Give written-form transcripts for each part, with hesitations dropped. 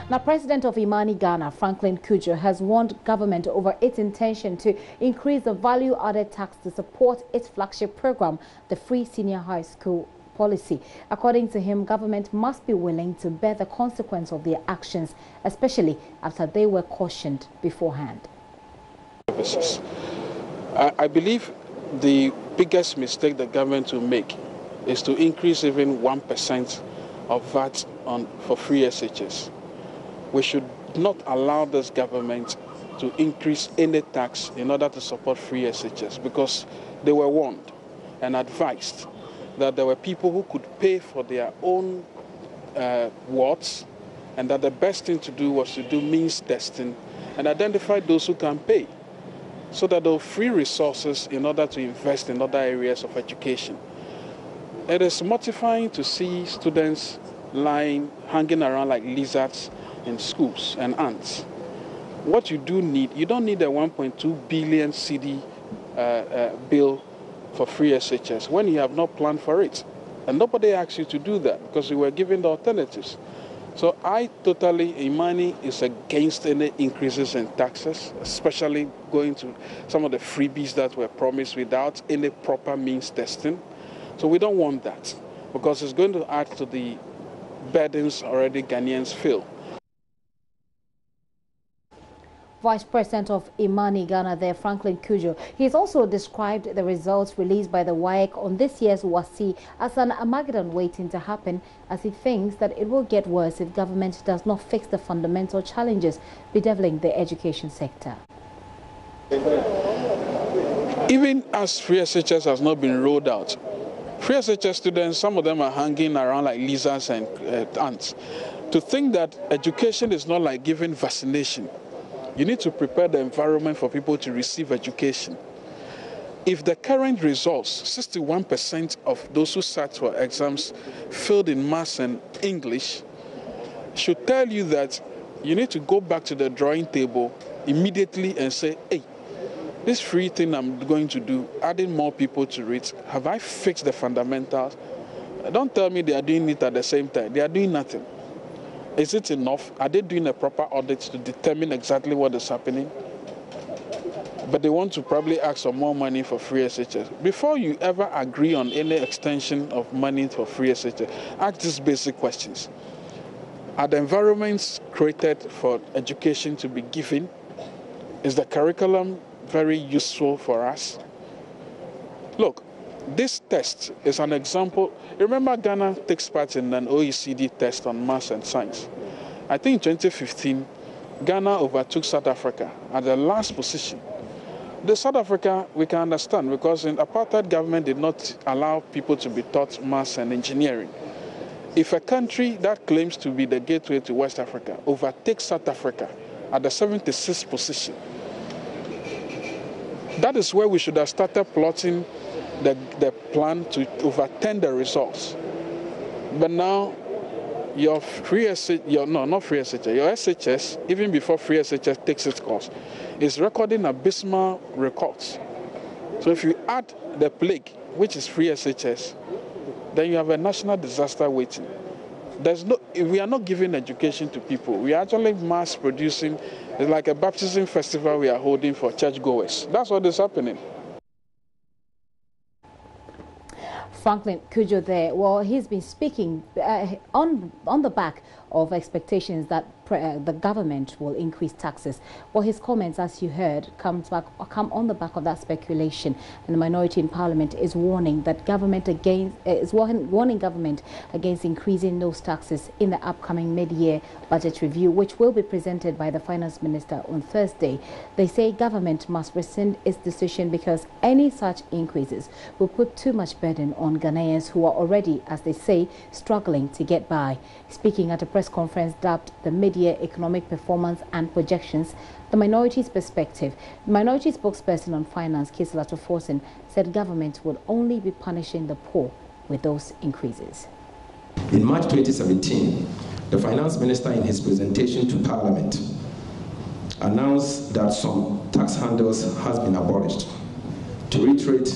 Now, President of Imani Ghana, Franklin Kujo, has warned government over its intention to increase the value-added tax to support its flagship program, the Free Senior High School policy. According to him, government must be willing to bear the consequence of their actions, especially after they were cautioned beforehand. I believe the biggest mistake the government will make is to increase even 1% of VAT for free SHS. We should not allow this government to increase any tax in order to support free SHS, because they were warned and advised that there were people who could pay for their own wards, and that the best thing to do was to do means testing and identify those who can pay, so that they'll free resources in order to invest in other areas of education. It is mortifying to see students hanging around like lizards in schools and ants. What you do need, you don't need a 1.2 billion cedi bill for free SHS when you have not planned for it. And nobody asked you to do that because you were given the alternatives. So Imani is against any increases in taxes, especially going to some of the freebies that were promised without any proper means testing. So we don't want that, because it's going to add to the burdens already Ghanaians feel. Vice President of Imani Ghana there, Franklin Kujo, he's also described the results released by the WAEC on this year's WASI as an Armageddon waiting to happen, as he thinks that it will get worse if government does not fix the fundamental challenges bedeviling the education sector. Even as free SHS has not been rolled out, free SHS students, some of them are hanging around like lizards and ants. To think that education is not like giving vaccination. You need to prepare the environment for people to receive education. If the current results, 61% of those who sat for exams failed in maths and English, should tell you that you need to go back to the drawing table immediately and say, hey, this free thing I'm going to do, adding more people to it, have I fixed the fundamentals? Don't tell me they are doing it at the same time. They are doing nothing. Is it enough? Are they doing a proper audit to determine exactly what is happening? But they want to probably ask for more money for free SHS. Before you ever agree on any extension of money for free SHS, ask these basic questions. Are the environments created for education to be given? Is the curriculum very useful for us? Look, this test is an example. Remember, Ghana takes part in an OECD test on maths and science. I think in 2015, Ghana overtook South Africa at the last position. The South Africa, we can understand, because in apartheid government did not allow people to be taught maths and engineering. If a country that claims to be the gateway to West Africa overtakes South Africa at the 76th position, that is where we should have started plotting the plan to overturn the results. But now, your SHS, your SHS, even before free SHS takes its course, is recording abysmal records. So if you add the plague, which is free SHS, then you have a national disaster waiting. We are not giving education to people. We are actually mass producing. It's like a baptism festival we are holding for churchgoers. That's what is happening. Franklin Kujo there, well, he's been speaking on the back of expectations that the government will increase taxes. Well, his comments, as you heard, come on the back of that speculation, and the minority in Parliament is warning government against increasing those taxes in the upcoming mid-year budget review, which will be presented by the Finance Minister on Thursday. They say government must rescind its decision because any such increases will put too much burden on Ghanaians who are already, as they say, struggling to get by. Speaking at a press conference dubbed the mid-year economic performance and projections, the minority's perspective, the minority spokesperson on finance, Kiselato Forsen, said government will only be punishing the poor with those increases. In March 2017, the finance minister in his presentation to Parliament announced that some tax handles has been abolished. To reiterate,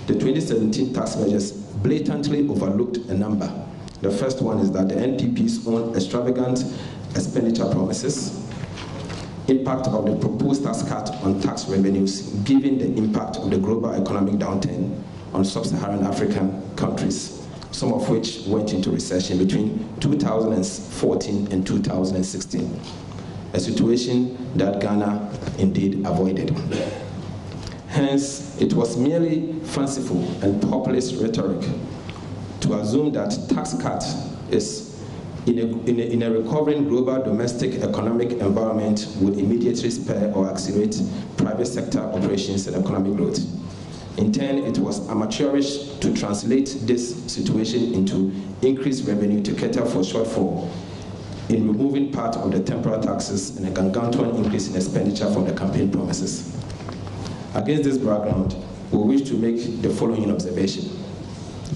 the 2017 tax measures blatantly overlooked a number. The first one is that the NPP's own extravagant expenditure promises, impact of the proposed tax cut on tax revenues, given the impact of the global economic downturn on sub-Saharan African countries, some of which went into recession between 2014 and 2016, a situation that Ghana indeed avoided. Hence, it was merely fanciful and populist rhetoric to assume that tax cut is in a recovering global domestic economic environment would immediately spur or accelerate private sector operations and economic growth. In turn, it was amateurish to translate this situation into increased revenue to cater for shortfall in removing part of the temporal taxes and a gargantuan increase in expenditure from the campaign promises. Against this background, we wish to make the following observation.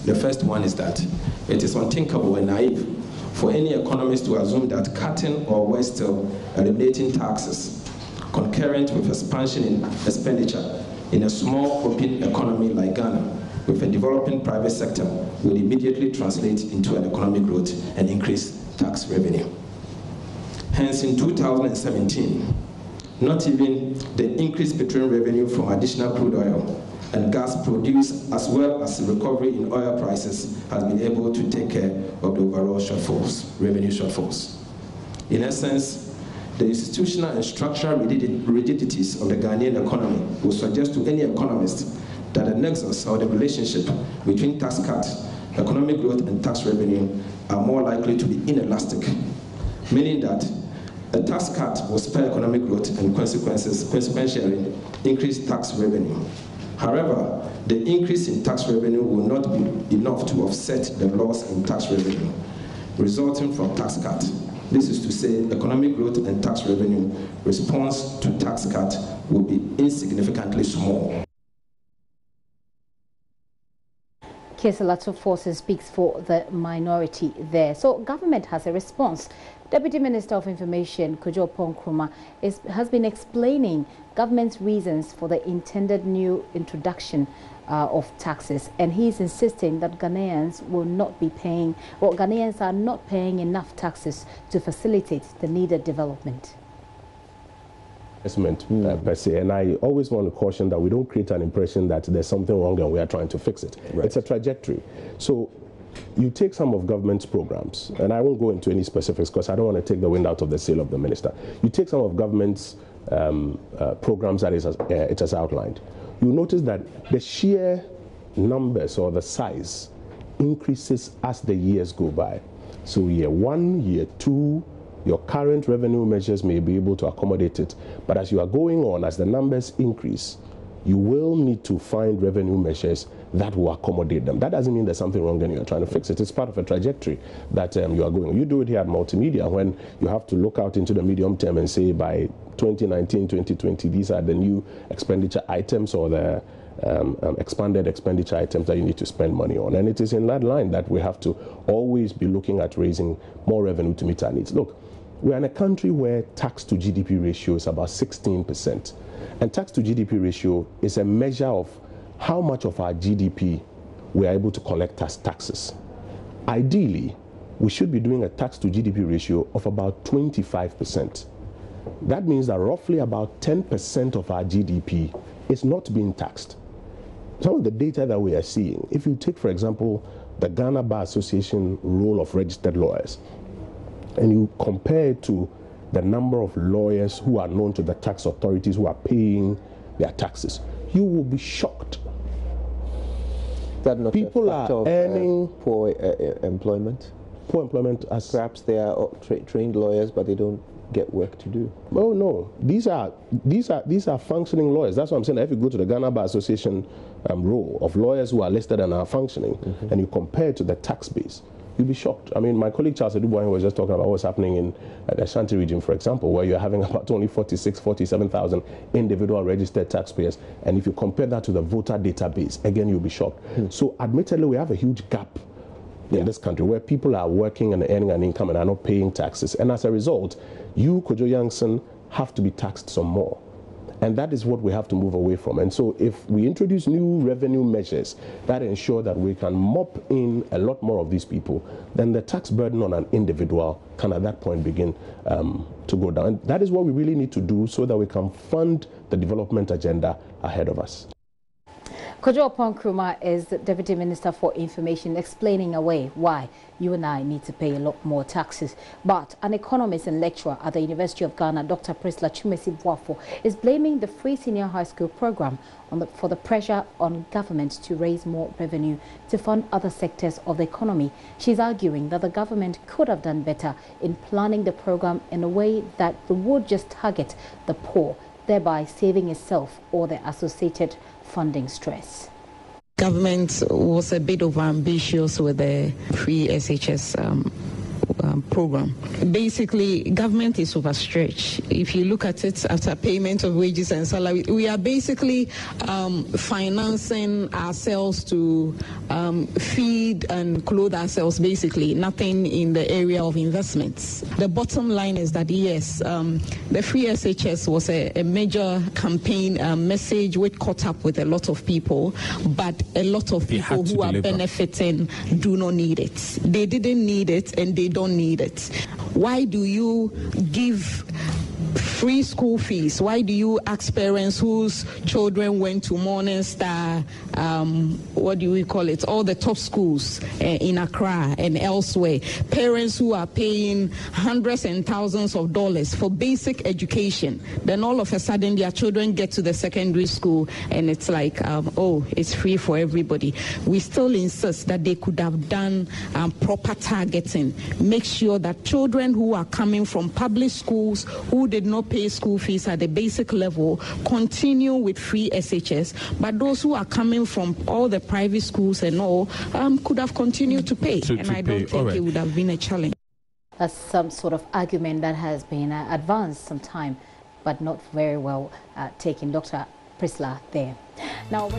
The first one is that it is unthinkable and naive for any economist to assume that cutting or worse still, eliminating taxes concurrent with expansion in expenditure in a small open economy like Ghana with a developing private sector will immediately translate into an economic growth and increase tax revenue. Hence, in 2017, not even the increased petroleum revenue from additional crude oil and gas produced, as well as the recovery in oil prices, has been able to take care of the overall shortfalls, revenue shortfalls. In essence, the institutional and structural rigidities of the Ghanaian economy will suggest to any economist that the nexus or the relationship between tax cut, economic growth, and tax revenue are more likely to be inelastic, meaning that a tax cut will spur economic growth and consequentially increase tax revenue. However, the increase in tax revenue will not be enough to offset the loss in tax revenue resulting from tax cut. This is to say, economic growth and tax revenue response to tax cut will be insignificantly small. Kesalato Forces speaks for the minority there. So government has a response. Deputy Minister of Information, Nkrumah, has been explaining government's reasons for the intended new introduction of taxes, and he's insisting that Ghanaians will not be paying, or Ghanaians are not paying enough taxes to facilitate the needed development. Per se, and I always want to caution that we don't create an impression that there's something wrong and we are trying to fix it. Right. It's a trajectory. So you take some of government's programs, and I won't go into any specifics because I don't want to take the wind out of the sail of the minister. You take some of government's programs that it has outlined. You notice that the sheer numbers or the size increases as the years go by. So year 1, year 2, your current revenue measures may be able to accommodate it, but as you are going on, as the numbers increase, you will need to find revenue measures that will accommodate them. That doesn't mean there's something wrong and you're trying to fix it. It's part of a trajectory that you are going. You do it here at Multimedia when you have to look out into the medium term and say by 2019, 2020, these are the new expenditure items or the expanded expenditure items that you need to spend money on. And it is in that line that we have to always be looking at raising more revenue to meet our needs. Look, we're in a country where tax to GDP ratio is about 16%. And tax to GDP ratio is a measure of how much of our GDP we are able to collect as taxes. Ideally, we should be doing a tax to GDP ratio of about 25%. That means that roughly about 10% of our GDP is not being taxed. Some of the data that we are seeing, if you take, for example, the Ghana Bar Association roll of registered lawyers, and you compare it to the number of lawyers who are known to the tax authorities who are paying their taxes, you will be shocked. That not people are earning poor employment. Poor employment, as perhaps they are trained lawyers, but they don't get work to do. Oh no, these are functioning lawyers. That's what I'm saying. If you go to the Ghana Bar Association roll of lawyers who are listed and are functioning, and you compare it to the tax base, you'll be shocked. I mean, my colleague Charles Eduboyan was just talking about what's happening in the Ashanti region, for example, where you're having about only 47,000 individual registered taxpayers. And if you compare that to the voter database, again, you'll be shocked. So admittedly, we have a huge gap in this country where people are working and earning an income and are not paying taxes. And as a result, you, Kojo Youngson, have to be taxed some more. And that is what we have to move away from. And so if we introduce new revenue measures that ensure that we can mop in a lot more of these people, then the tax burden on an individual can at that point begin to go down. And that is what we really need to do so that we can fund the development agenda ahead of us. Kojo Nkrumah is the Deputy Minister for Information, explaining away why you and I need to pay a lot more taxes. But an economist and lecturer at the University of Ghana, Dr. Priscilla Chumesi-Boafo, is blaming the free senior high school program for the pressure on government to raise more revenue to fund other sectors of the economy. She's arguing that the government could have done better in planning the program in a way that would just target the poor, thereby saving itself or the associated funding stress. Government was a bit overambitious with the free SHS program. Basically, government is overstretched. If you look at it after payment of wages and salary, we are basically financing ourselves to feed and clothe ourselves, basically, nothing in the area of investments. The bottom line is that, yes, the free SHS was a major campaign message which caught up with a lot of people, but a lot of people who are benefiting do not need it. They didn't need it and they don't need it. Why do you give free school fees? Why do you ask parents whose children went to Morning Star, what do we call it, all the top schools in Accra and elsewhere, parents who are paying hundreds and thousands of dollars for basic education, then all of a sudden their children get to the secondary school and it's like, oh, it's free for everybody. We still insist that they could have done proper targeting, make sure that children who are coming from public schools who did not pay school fees at the basic level continue with free SHS, but those who are coming from all the private schools and all could have continued to pay. And I don't think it would have been a challenge. That's some sort of argument that has been advanced some time, but not very well taken. Dr. Priscilla there. Now.